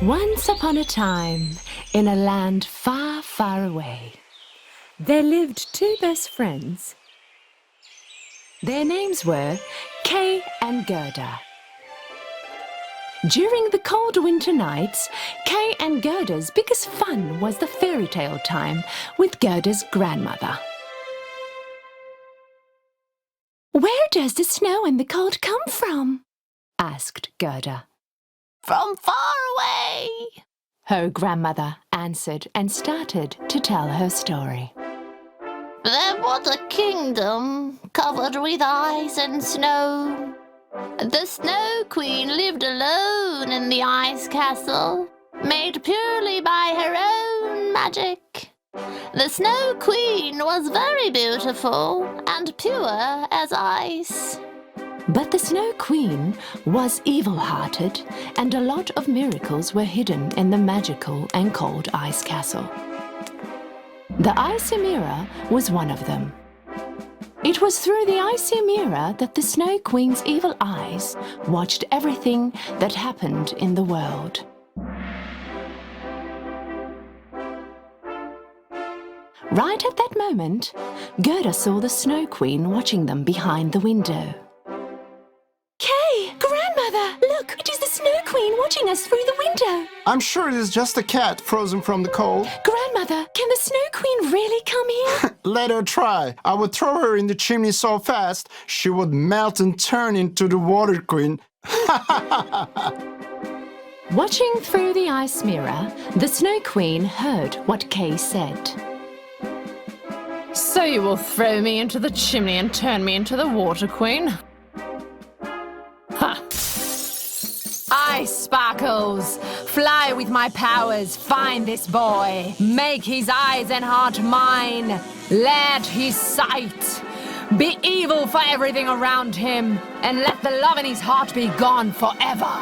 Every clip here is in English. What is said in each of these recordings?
Once upon a time, in a land far, far away, there lived two best friends. Their names were Kay and Gerda. During the cold winter nights, Kay and Gerda's biggest fun was the fairy tale time with Gerda's grandmother. "Where does the snow and the cold come from?" asked Gerda. "From far away," her grandmother answered and started to tell her story. "There was a kingdom covered with ice and snow. The Snow Queen lived alone in the ice castle, made purely by her own magic. The Snow Queen was very beautiful and pure as ice." But the Snow Queen was evil-hearted, and a lot of miracles were hidden in the magical and cold ice castle. The icy mirror was one of them. It was through the icy mirror that the Snow Queen's evil eyes watched everything that happened in the world. Right at that moment, Gerda saw the Snow Queen watching them behind the window. "Kay! Grandmother! Look! It is the Snow Queen watching us through the window!" I'm sure it is just a cat frozen from the cold. "Grandmother, can the Snow Queen really come here?" Let her try. I would throw her in the chimney so fast she would melt and turn into the Water Queen. Watching through the ice mirror, the Snow Queen heard what Kay said. "So you will throw me into the chimney and turn me into the Water Queen? Ha! Ice sparkles! Fly with my powers, find this boy. Make his eyes and heart mine. Let his sight be evil for everything around him, and let the love in his heart be gone forever,"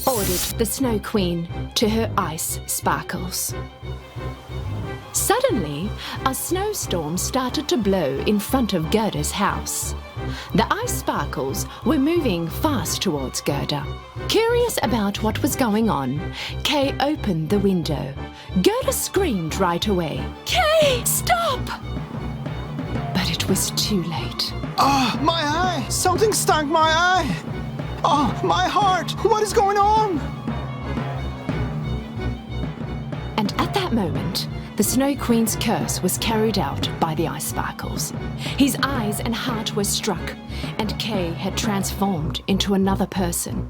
ordered the Snow Queen to her ice sparkles. Suddenly, a snowstorm started to blow in front of Gerda's house. The ice sparkles were moving fast towards Gerda. Curious about what was going on, Kay opened the window. Gerda screamed right away. "Kay, stop!" But it was too late. Oh, my eye! Something stung my eye! Oh, my heart! What is going on? And at that moment, the Snow Queen's curse was carried out by the ice sparkles. His eyes and heart were struck, and Kay had transformed into another person.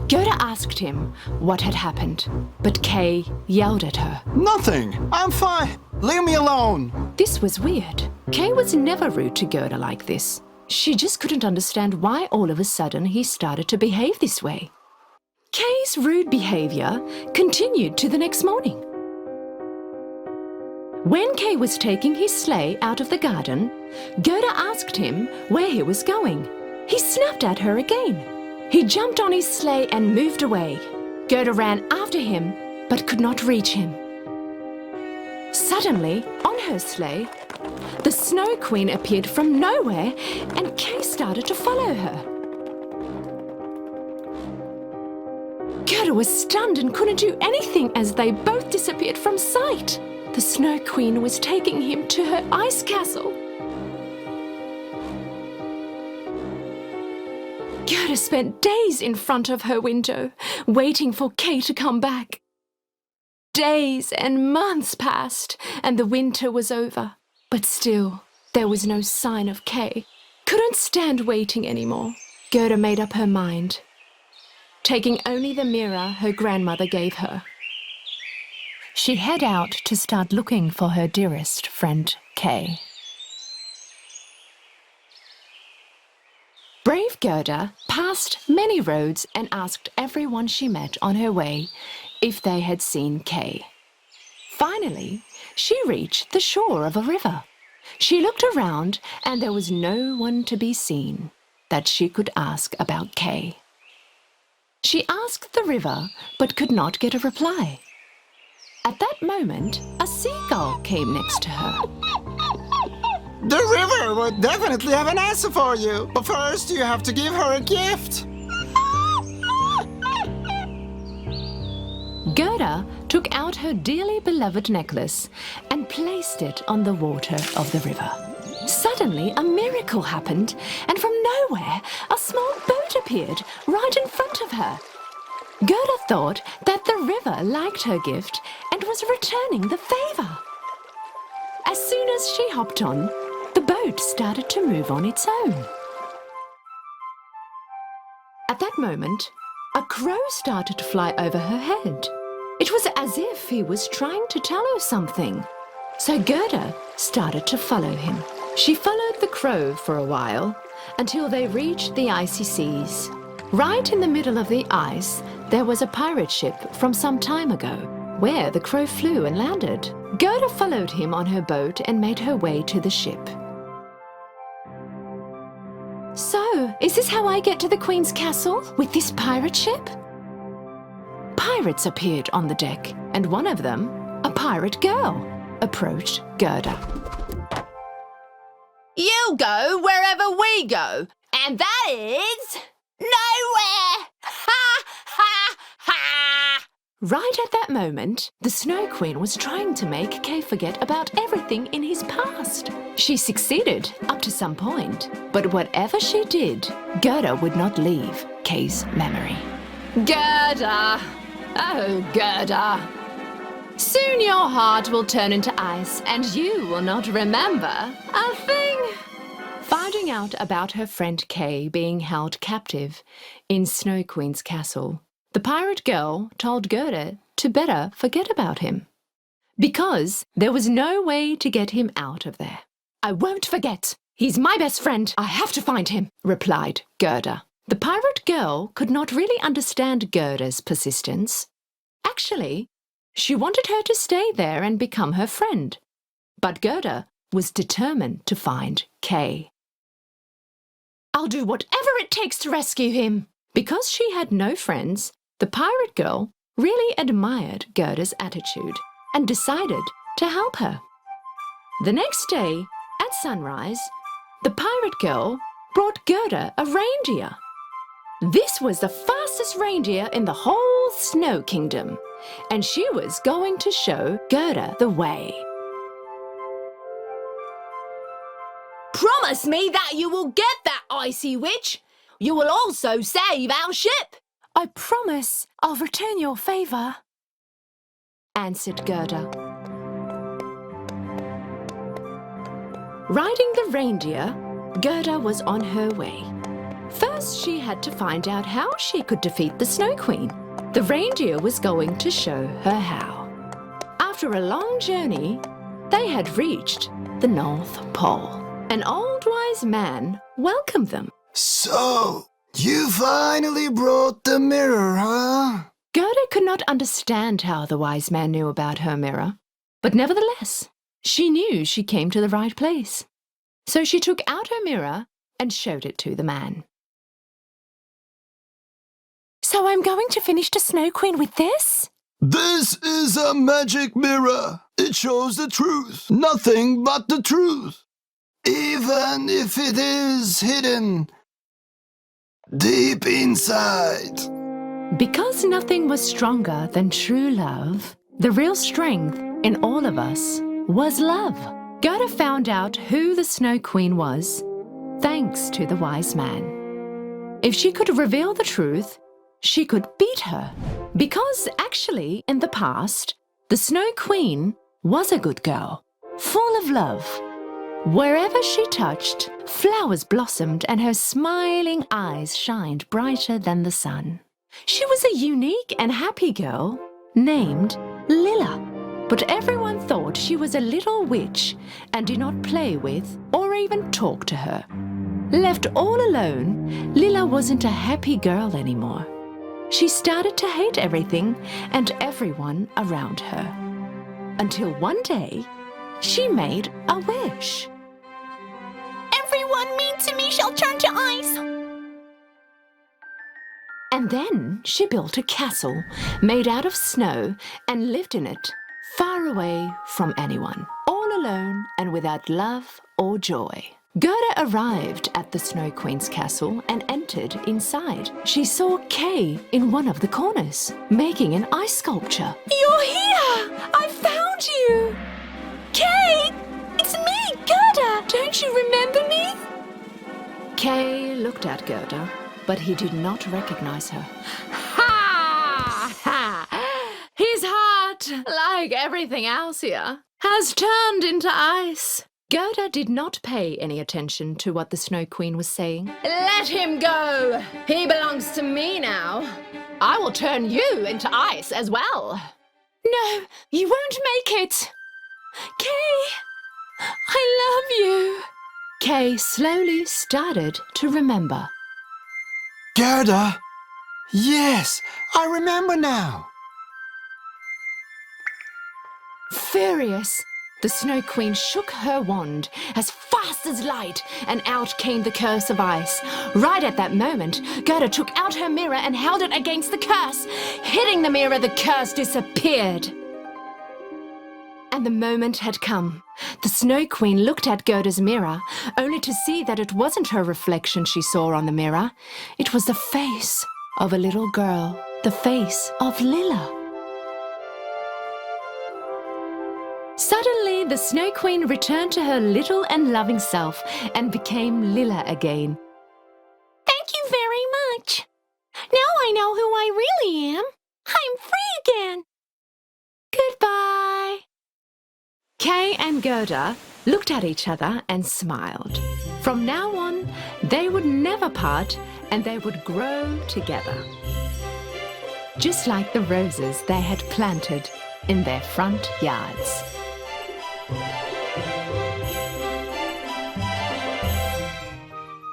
Gerda asked him what had happened, but Kay yelled at her. Nothing! I'm fine! Leave me alone! This was weird. Kay was never rude to Gerda like this. She just couldn't understand why all of a sudden he started to behave this way. Kay's rude behavior continued to the next morning. When Kay was taking his sleigh out of the garden, Gerda asked him where he was going. He snapped at her again. He jumped on his sleigh and moved away. Gerda ran after him, but could not reach him. Suddenly, on her sleigh, the Snow Queen appeared from nowhere, and Kay started to follow her. Gerda was stunned and couldn't do anything as they both disappeared from sight. The Snow Queen was taking him to her ice castle. Gerda spent days in front of her window, waiting for Kay to come back. Days and months passed, and the winter was over. But still, there was no sign of Kay. Couldn't stand waiting anymore. Gerda made up her mind, taking only the mirror her grandmother gave her. She head out to start looking for her dearest friend, Kay. Brave Gerda passed many roads and asked everyone she met on her way if they had seen Kay. Finally, she reached the shore of a river. She looked around and there was no one to be seen that she could ask about Kay. She asked the river but could not get a reply. At that moment, a seagull came next to her. The river would definitely have an answer for you. But first, you have to give her a gift. Gera took out her dearly beloved necklace and placed it on the water of the river. Suddenly, a miracle happened, and from nowhere, a small boat appeared right in front of her. Gera thought that the river liked her gift and was returning the favor. As soon as she hopped on, the boat started to move on its own. At that moment, a crow started to fly over her head. It was as if he was trying to tell her something. So Gera started to follow him. She followed the crow for a while until they reached the icy seas. Right in the middle of the ice, there was a pirate ship from some time ago, where the crow flew and landed. Gera followed him on her boat and made her way to the ship. So, is this how I get to the Queen's castle? With this pirate ship? Pirates appeared on the deck, and one of them, a pirate girl, approached Gera. You go wherever we go, and that is nowhere! Ha ha ha! Right at that moment, the Snow Queen was trying to make Kay forget about everything in his past. She succeeded up to some point, but whatever she did, Gera would not leave Kay's memory. Gera! Oh, Gera! Soon your heart will turn into ice and you will not remember a thing. Finding out about her friend Kay being held captive in Snow Queen's castle, the pirate girl told Gera to better forget about him, because there was no way to get him out of there. I won't forget. He's my best friend. I have to find him, replied Gera. The pirate girl could not really understand Gera's persistence. Actually, she wanted her to stay there and become her friend. But Gera was determined to find Kay. I'll do whatever it takes to rescue him. Because she had no friends, the pirate girl really admired Gera's attitude and decided to help her. The next day, at sunrise, the pirate girl brought Gera a reindeer. This was the fastest reindeer in the whole Snow Kingdom, and she was going to show Gera the way. Promise me that you will get that icy witch. You will also save our ship. I promise I'll return your favor, answered Gera. Riding the reindeer, Gera was on her way. First, she had to find out how she could defeat the Snow Queen. The reindeer was going to show her how. After a long journey, they had reached the North Pole. An old wise man welcomed them. So, you finally brought the mirror, huh? Gera could not understand how the wise man knew about her mirror, but nevertheless, she knew she came to the right place. So she took out her mirror and showed it to the man. So I'm going to finish the Snow Queen with this? This is a magic mirror. It shows the truth, nothing but the truth. Even if it is hidden deep inside. Because nothing was stronger than true love, the real strength in all of us was love. Gera found out who the Snow Queen was, thanks to the wise man. If she could reveal the truth, she could beat her. Because actually, in the past, the Snow Queen was a good girl, full of love. Wherever she touched, flowers blossomed and her smiling eyes shined brighter than the sun. She was a unique and happy girl named Lila. But everyone thought she was a little witch and did not play with or even talk to her. Left all alone, Lila wasn't a happy girl anymore. She started to hate everything and everyone around her. Until one day, she made a wish. Everyone mean to me shall turn to ice. And then she built a castle made out of snow and lived in it, far away from anyone, all alone and without love or joy. Gerda arrived at the Snow Queen's castle and entered inside. She saw Kay in one of the corners, making an ice sculpture. You're here! I found you! Kay! It's me, Gerda! Don't you remember me? Kay looked at Gerda, but he did not recognize her. Ha! Ha! His heart, like everything else here, has turned into ice. Gerda did not pay any attention to what the Snow Queen was saying. Let him go! He belongs to me now. I will turn you into ice as well. No, you won't make it! Kay! I love you! Kay slowly started to remember. Gerda? Yes, I remember now. Furious, the Snow Queen shook her wand as fast as light, and out came the curse of ice. Right at that moment, Gerda took out her mirror and held it against the curse. Hitting the mirror, the curse disappeared. And the moment had come. The Snow Queen looked at Gerda's mirror, only to see that it wasn't her reflection she saw on the mirror. It was the face of a little girl, the face of Lilla. Suddenly, the Snow Queen returned to her little and loving self and became Lilla again. Thank you very much. Now I know who I really am. I'm free again. Goodbye. Kay and Gerda looked at each other and smiled. From now on, they would never part and they would grow together. Just like the roses they had planted in their front yards.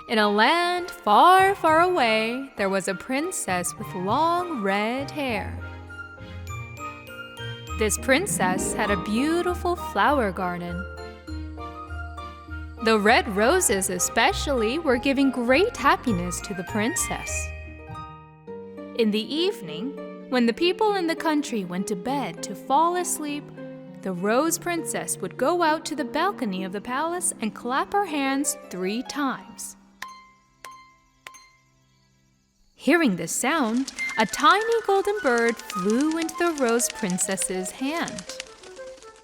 In a land far, far away, there was a princess with long red hair. This princess had a beautiful flower garden. The red roses especially were giving great happiness to the princess. In the evening, when the people in the country went to bed to fall asleep, the Rose Princess would go out to the balcony of the palace and clap her hands 3 times. Hearing this sound, a tiny golden bird flew into the Rose Princess's hand.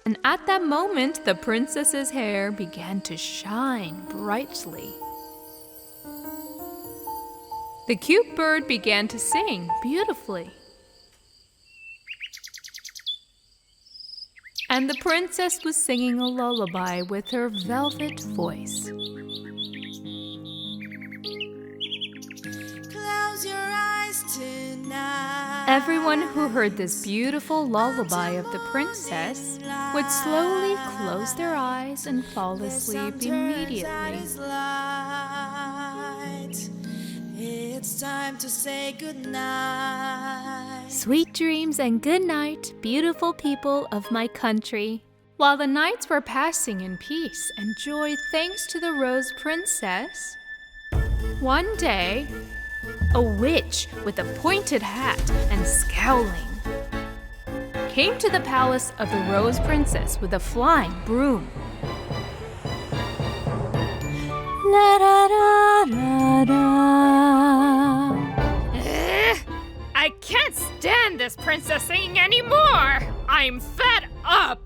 And at that moment, the princess's hair began to shine brightly. The cute bird began to sing beautifully. And the princess was singing a lullaby with her velvet voice. Close your eyes tonight. Everyone who heard this beautiful lullaby of the princess would slowly close their eyes and fall asleep immediately. It's time to say goodnight. Sweet dreams and good night, beautiful people of my country. While the nights were passing in peace and joy thanks to the Rose Princess, one day, a witch with a pointed hat and scowling came to the palace of the Rose Princess with a flying broom. La da da da da. I can't stand this princess singing anymore! I'm fed up!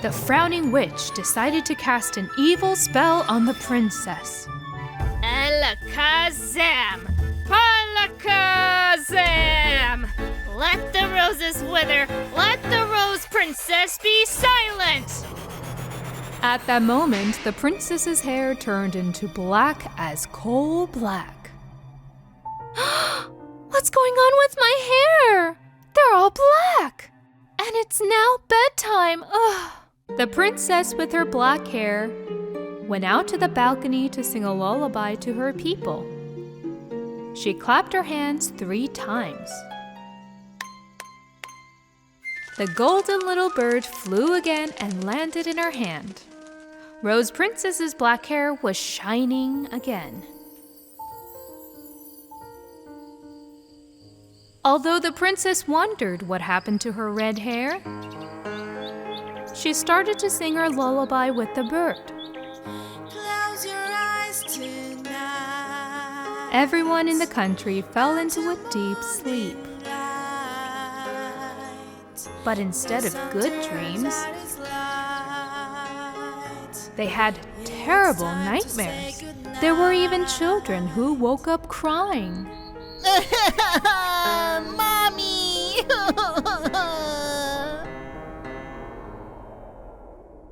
The frowning witch decided to cast an evil spell on the princess. Alakazam! Alakazam! Let the roses wither! Let the Rose Princess be silent! At that moment, the princess's hair turned into black as coal black. What's going on with my hair? They're all black! And it's now bedtime. Ugh. The princess with her black hair went out to the balcony to sing a lullaby to her people. She clapped her hands 3 times. The golden little bird flew again and landed in her hand. Rose Princess's black hair was shining again. Although the princess wondered what happened to her red hair, she started to sing her lullaby with the bird. Everyone in the country fell into a deep sleep. But instead of good dreams, they had terrible nightmares. There were even children who woke up crying. Mommy!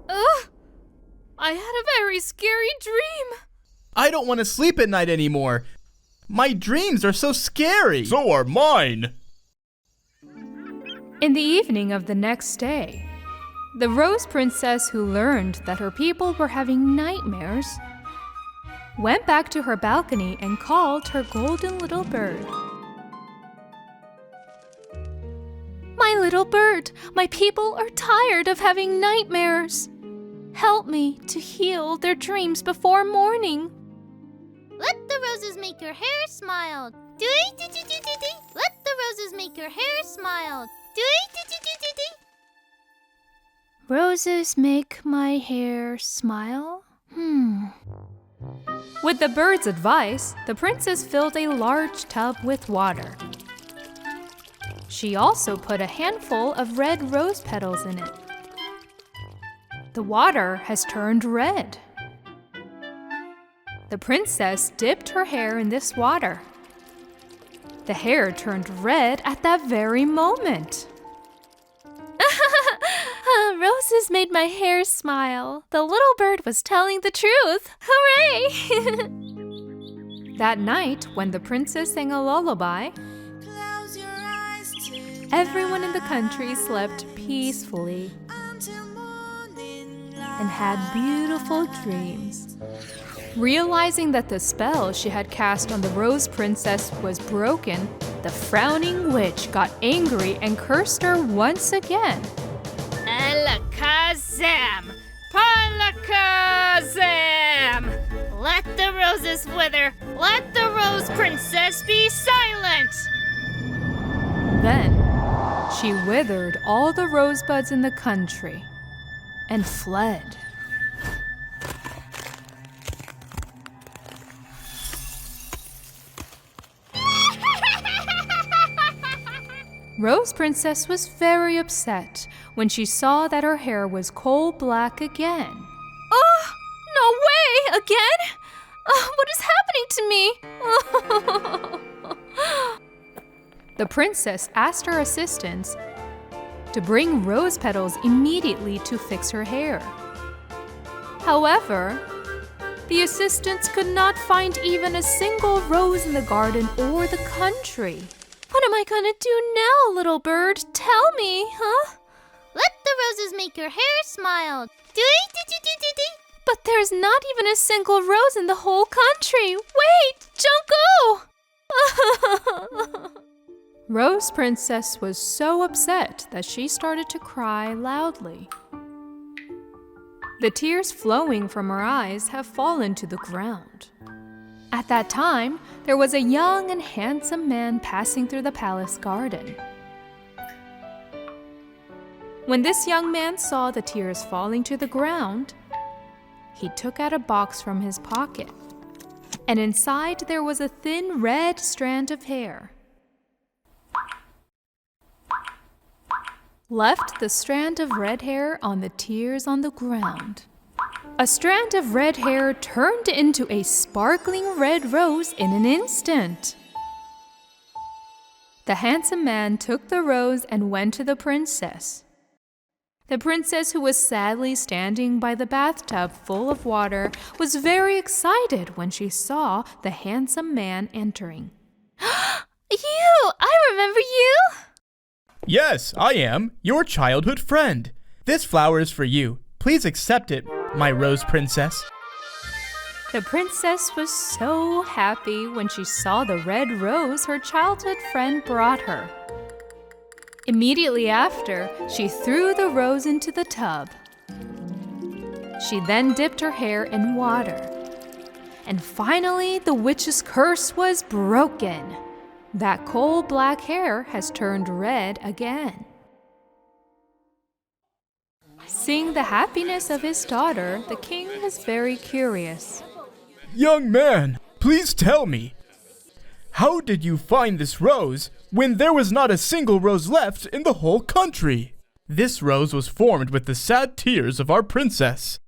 Ugh! I had a very scary dream. I don't want to sleep at night anymore. My dreams are so scary. So are mine. In the evening of the next day, the Rose Princess, who learned that her people were having nightmares, went back to her balcony and called her golden little bird. My little bird, my people are tired of having nightmares. Help me to heal their dreams before morning. Let the roses make your hair smile. Do-ee-dee-dee-dee-dee-dee. Let the roses make your hair smile. Do-ee-dee-dee-dee-dee-dee. Roses make my hair smile? With the bird's advice, the princess filled a large tub with water. She also put a handful of red rose petals in it. The water has turned red. The princess dipped her hair in this water. The hair turned red at that very moment. Roses made my hair smile. The little bird was telling the truth. Hooray! That night, when the princess sang a lullaby, Close your eyes tonight. everyone in the country slept peacefully Until morning light. and had beautiful dreams. Realizing that the spell she had cast on the Rose Princess was broken, the frowning witch got angry and cursed her once again. Alakazam! Palakazam! Let the roses wither! Let the Rose Princess be silent! Then she withered all the rosebuds in the country and fled. Rose Princess was very upset when she saw that her hair was coal black again. Oh, no way! Again? What is happening to me? The princess asked her assistants to bring rose petals immediately to fix her hair. However, the assistants could not find even a single rose in the garden or the country. What am I gonna do now, little bird? Tell me, huh? Let the roses make your hair smile. Do-ee-dee-dee-dee-dee-dee. But there's not even a single rose in the whole country. Wait, don't go! Rose Princess was so upset that she started to cry loudly. The tears flowing from her eyes have fallen to the ground. At that time, there was a young and handsome man passing through the palace garden. When this young man saw the tears falling to the ground, he took out a box from his pocket, and inside there was a thin red strand of hair. Left the strand of red hair on the tears on the ground. A strand of red hair turned into a sparkling red rose in an instant. The handsome man took the rose and went to the princess. The princess, who was sadly standing by the bathtub full of water, was very excited when she saw the handsome man entering. You! I remember you! Yes, I am, your childhood friend. This flower is for you. Please accept it, my Rose Princess. The princess was so happy when she saw the red rose her childhood friend brought her. Immediately after, she threw the rose into the tub. She then dipped her hair in water. And finally, the witch's curse was broken. That coal-black hair has turned red again. Seeing the happiness of his daughter, the king was very curious. Young man, please tell me, How did you find this rose when there was not a single rose left in the whole country? This rose was formed with the sad tears of our princess,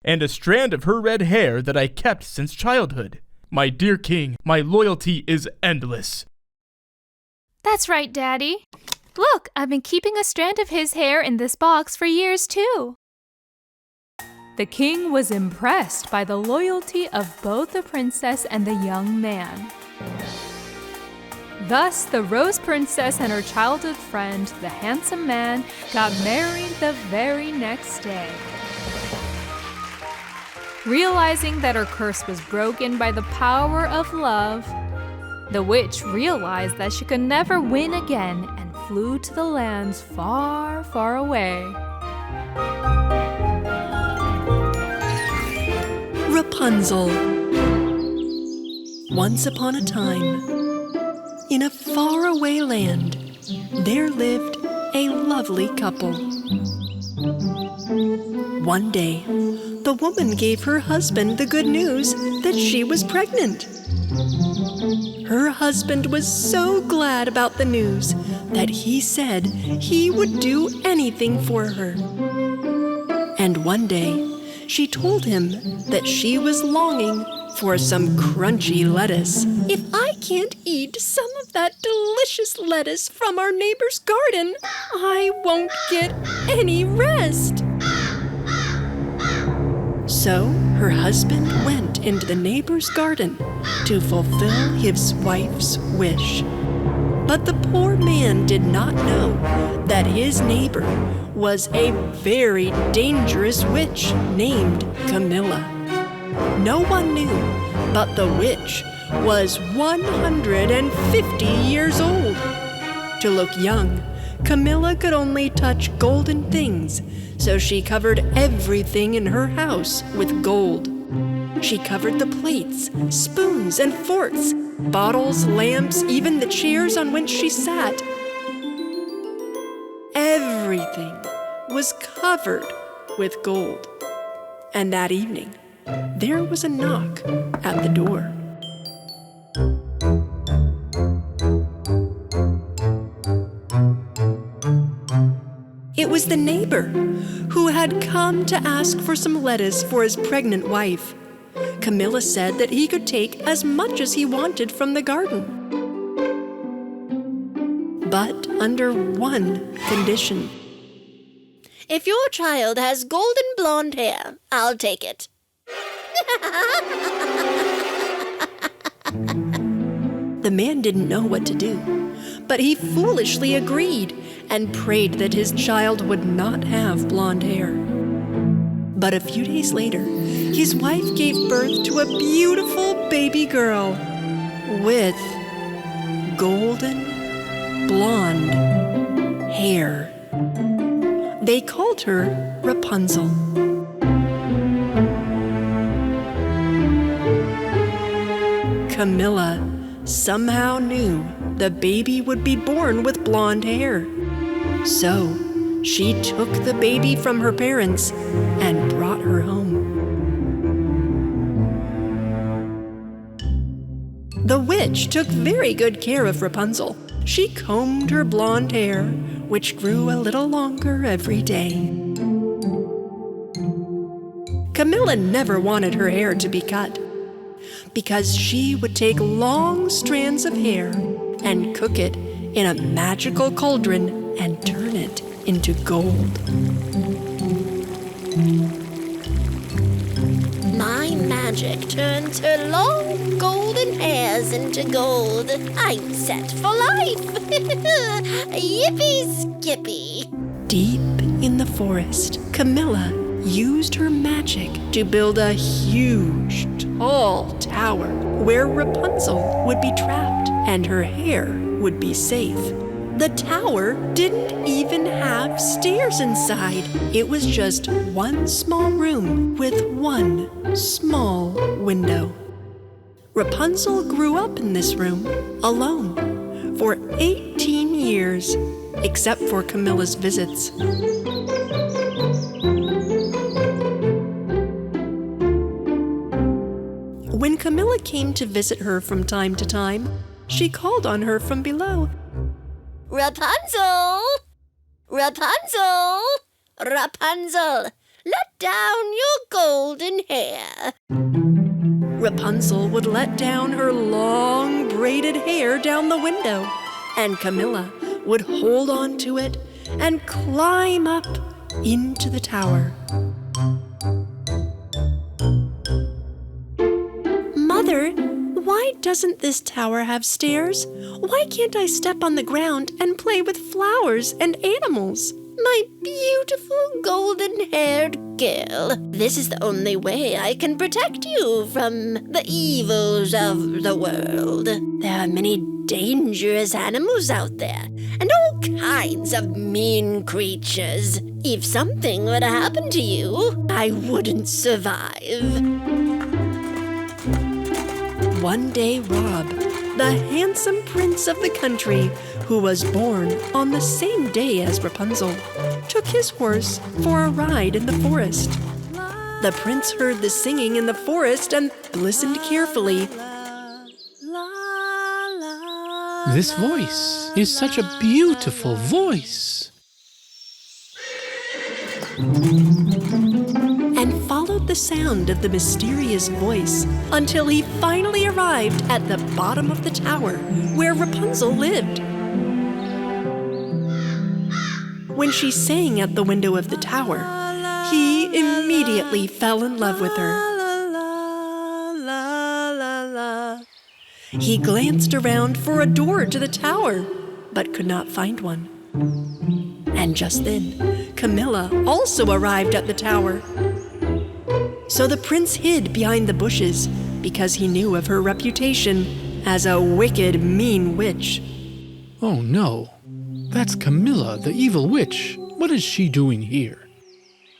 and a strand of her red hair that I kept since childhood. My dear king, my loyalty is endless. That's right, Daddy. Look, I've been keeping a strand of his hair in this box for years, too. The king was impressed by the loyalty of both the princess and the young man. Thus, the Rose Princess and her childhood friend, the handsome man, got married the very next day. Realizing that her curse was broken by the power of love, the witch realized that she could never win again and flew to the lands far, far away. Rapunzel. Once upon a time, in a faraway land, there lived a lovely couple. One day, the woman gave her husband the good news that she was pregnant. Her husband was so glad about the news that he said he would do anything for her. And one day, she told him that she was longing for some crunchy lettuce. If I can't eat some of that delicious lettuce from our neighbor's garden, I won't get any rest. So her husband went into the neighbor's garden to fulfill his wife's wish. But the poor man did not know that his neighbor was a very dangerous witch named Camilla. No one knew, but the witch was 150 years old. To look young, Camilla could only touch golden things, so she covered everything in her house with gold. She covered the plates, spoons, and forks, bottles, lamps, even the chairs on which she sat. Everything was covered with gold. And that evening, there was a knock at the door. It was the neighbor who had come to ask for some lettuce for his pregnant wife. Camilla said that he could take as much as he wanted from the garden, but under one condition. If your child has golden blonde hair, I'll take it. The man didn't know what to do, but he foolishly agreed and prayed that his child would not have blonde hair. But a few days later, his wife gave birth to a beautiful baby girl with golden blonde hair. They called her Rapunzel. Camilla somehow knew the baby would be born with blonde hair. So she took the baby from her parents and brought her home. The witch took very good care of Rapunzel. She combed her blonde hair, which grew a little longer every day. Camilla never wanted her hair to be cut, because she would take long strands of hair and cook it in a magical cauldron and turn it into gold. My magic turns her long golden hairs into gold. I'm set for life. Yippee-skippy. Deep in the forest, Camilla used her magic to build a huge, tall tower where Rapunzel would be trapped and her hair would be safe. The tower didn't even have stairs inside. It was just one small room with one small window. Rapunzel grew up in this room alone for 18 years, except for Camilla's visits. When Camilla came to visit her from time to time, she called on her from below. Rapunzel! Rapunzel! Rapunzel! Let down your golden hair. Rapunzel would let down her long braided hair down the window, and Camilla would hold on to it and climb up into the tower. Mother, why doesn't this tower have stairs? Why can't I step on the ground and play with flowers and animals? My beautiful golden-haired girl, this is the only way I can protect you from the evils of the world. There are many dangerous animals out there, and all kinds of mean creatures. If something were to happen to you, I wouldn't survive. One day, Rob, the handsome prince of the country, who was born on the same day as Rapunzel, took his horse for a ride in the forest. The prince heard the singing in the forest and listened carefully. This voice is such a beautiful voice. And followed the sound of the mysterious voice until he finally arrived at the bottom of the tower where Rapunzel lived. When she sang at the window of the tower, he immediately fell in love with her. He glanced around for a door to the tower, but could not find one. And just then, Camilla also arrived at the tower. So the prince hid behind the bushes because he knew of her reputation as a wicked, mean witch. Oh no, that's Camilla, the evil witch. What is she doing here?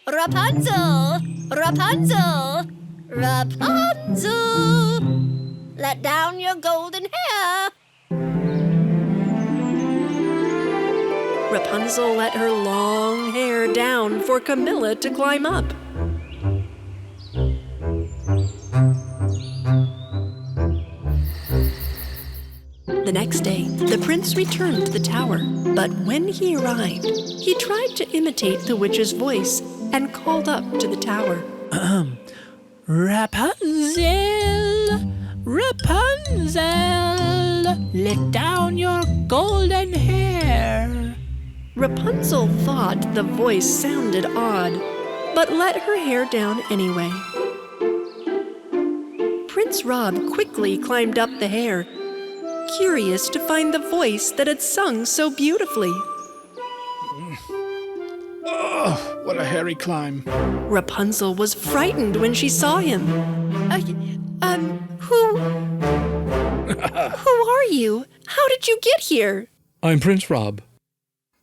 Rapunzel! Rapunzel! Rapunzel! Let down your golden hair. Rapunzel let her long hair down for Camilla to climb up. The next day, the prince returned to the tower, but when he arrived, he tried to imitate the witch's voice and called up to the tower. Rapunzel, Rapunzel, let down your golden hair. Rapunzel thought the voice sounded odd, but let her hair down anyway. Prince Rob quickly climbed up the hair, curious to find the voice that had sung so beautifully. Oh, what a hairy climb. Rapunzel was frightened when she saw him. Who are you? How did you get here? I'm Prince Rob.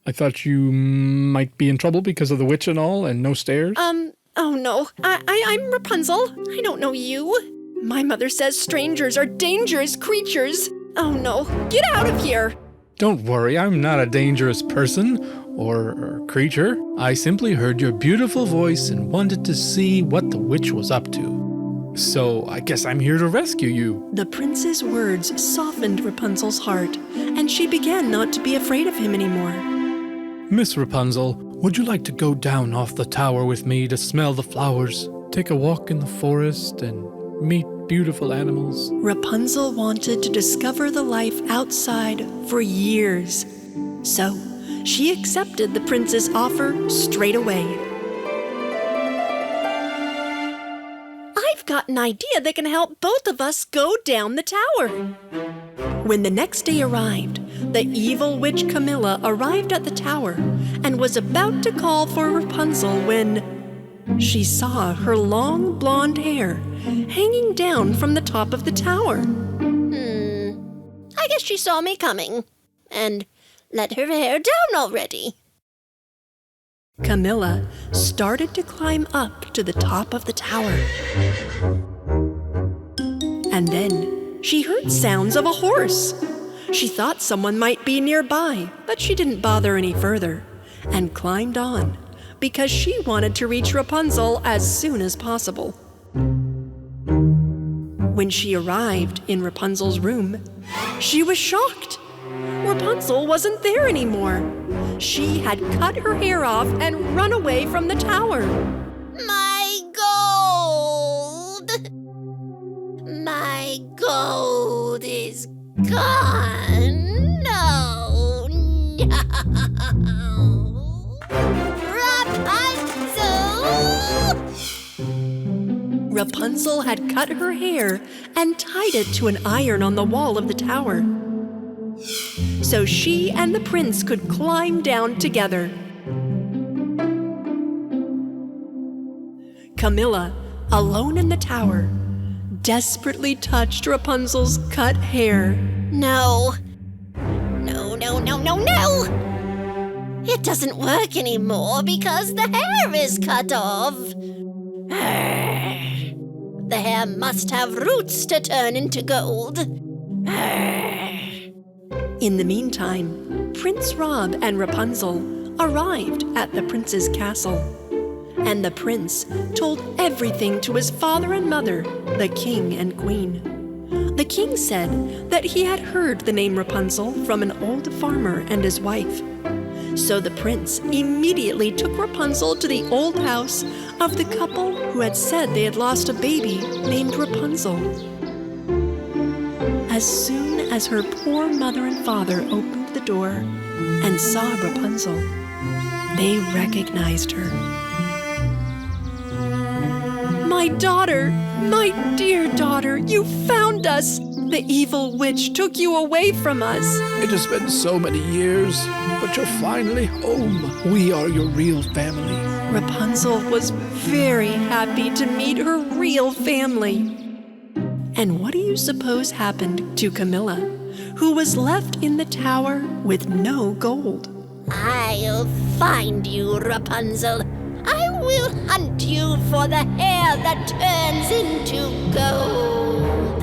I thought you might be in trouble because of the witch and all, and no stairs. Oh no, I'm Rapunzel. I don't know you. My mother says strangers are dangerous creatures. Oh no, get out of here! Don't worry, I'm not a dangerous person or creature. I simply heard your beautiful voice and wanted to see what the witch was up to. So I guess I'm here to rescue you. The prince's words softened Rapunzel's heart, and she began not to be afraid of him anymore. Miss Rapunzel, would you like to go down off the tower with me to smell the flowers, take a walk in the forest, and meet beautiful animals? Rapunzel wanted to discover the life outside for years, so she accepted the prince's offer straight away. I've got an idea that can help both of us go down the tower. When the next day arrived, the evil witch Camilla arrived at the tower and was about to call for Rapunzel when she saw her long blonde hair hanging down from the top of the tower. I guess she saw me coming and let her hair down already. Camilla started to climb up to the top of the tower. And then she heard sounds of a horse. She thought someone might be nearby, but she didn't bother any further and climbed on because she wanted to reach Rapunzel as soon as possible. When she arrived in Rapunzel's room, She was shocked. Rapunzel wasn't there anymore. She had cut her hair off and run away from the tower. My gold! My gold is gone. No, no. Rapunzel! Rapunzel had cut her hair and tied it to an iron on the wall of the tower, so she and the prince could climb down together. Camilla, alone in the tower, desperately touched Rapunzel's cut hair. No. No, no, no, no, no! It doesn't work anymore because the hair is cut off. The hair must have roots to turn into gold. In the meantime, Prince Rob and Rapunzel arrived at the prince's castle, and the prince told everything to his father and mother, the king and queen. The king said that he had heard the name Rapunzel from an old farmer and his wife. So the prince immediately took Rapunzel to the old house of the couple who had said they had lost a baby named Rapunzel. As soon as her poor mother and father opened the door and saw Rapunzel, they recognized her. "My daughter, my dear daughter, you found us! The evil witch took you away from us." It has been so many years, but you're finally home. We are your real family. Rapunzel was very happy to meet her real family. And what do you suppose happened to Camilla, who was left in the tower with no gold? I'll find you, Rapunzel. I will hunt you for the hair that turns into gold.